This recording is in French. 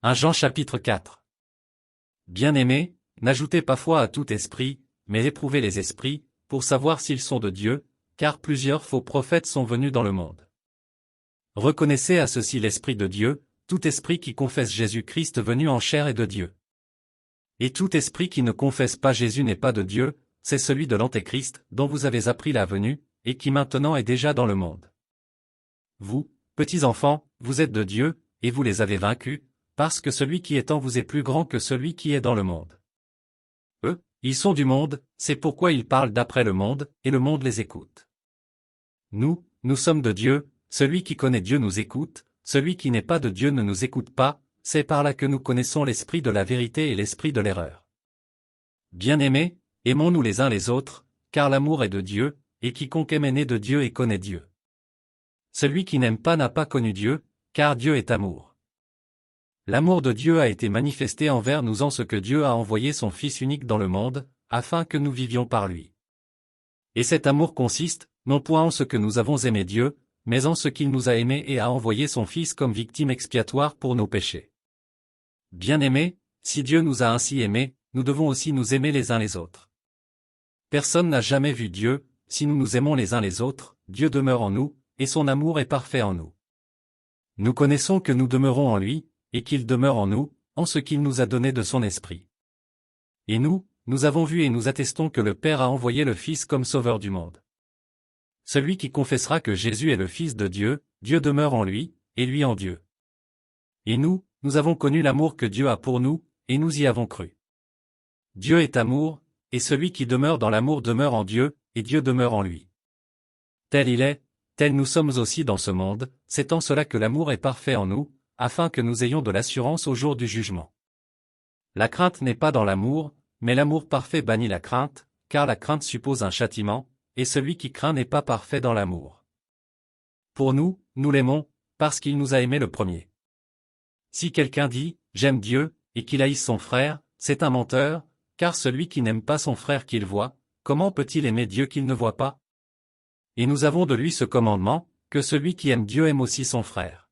1 Jean chapitre 4. Bien-aimés, n'ajoutez pas foi à tout esprit, mais éprouvez les esprits, pour savoir s'ils sont de Dieu, car plusieurs faux prophètes sont venus dans le monde. Reconnaissez à ceci l'Esprit de Dieu, tout esprit qui confesse Jésus-Christ venu en chair est de Dieu. Et tout esprit qui ne confesse pas Jésus n'est pas de Dieu, c'est celui de l'Antéchrist, dont vous avez appris la venue, et qui maintenant est déjà dans le monde. Vous, petits enfants, vous êtes de Dieu, et vous les avez vaincus, parce que celui qui est en vous est plus grand que celui qui est dans le monde. Eux, ils sont du monde, c'est pourquoi ils parlent d'après le monde, et le monde les écoute. Nous sommes de Dieu, celui qui connaît Dieu nous écoute, celui qui n'est pas de Dieu ne nous écoute pas, c'est par là que nous connaissons l'esprit de la vérité et l'esprit de l'erreur. Bien-aimés, aimons-nous les uns les autres, car l'amour est de Dieu, et quiconque aime est né de Dieu et connaît Dieu. Celui qui n'aime pas n'a pas connu Dieu, car Dieu est amour. L'amour de Dieu a été manifesté envers nous en ce que Dieu a envoyé son Fils unique dans le monde, afin que nous vivions par lui. Et cet amour consiste, non point en ce que nous avons aimé Dieu, mais en ce qu'il nous a aimés et a envoyé son Fils comme victime expiatoire pour nos péchés. Bien-aimés, si Dieu nous a ainsi aimés, nous devons aussi nous aimer les uns les autres. Personne n'a jamais vu Dieu, si nous nous aimons les uns les autres, Dieu demeure en nous, et son amour est parfait en nous. Nous connaissons que nous demeurons en lui, et qu'il demeure en nous, en ce qu'il nous a donné de son esprit. Et nous avons vu et nous attestons que le Père a envoyé le Fils comme sauveur du monde. Celui qui confessera que Jésus est le Fils de Dieu, Dieu demeure en lui, et lui en Dieu. Et nous avons connu l'amour que Dieu a pour nous, et nous y avons cru. Dieu est amour, et celui qui demeure dans l'amour demeure en Dieu, et Dieu demeure en lui. Tel il est, tel nous sommes aussi dans ce monde, c'est en cela que l'amour est parfait en nous, afin que nous ayons de l'assurance au jour du jugement. La crainte n'est pas dans l'amour, mais l'amour parfait bannit la crainte, car la crainte suppose un châtiment, et celui qui craint n'est pas parfait dans l'amour. Pour nous l'aimons, parce qu'il nous a aimés le premier. Si quelqu'un dit « J'aime Dieu » et qu'il haïsse son frère, c'est un menteur, car celui qui n'aime pas son frère qu'il voit, comment peut-il aimer Dieu qu'il ne voit pas? Et nous avons de lui ce commandement, que celui qui aime Dieu aime aussi son frère.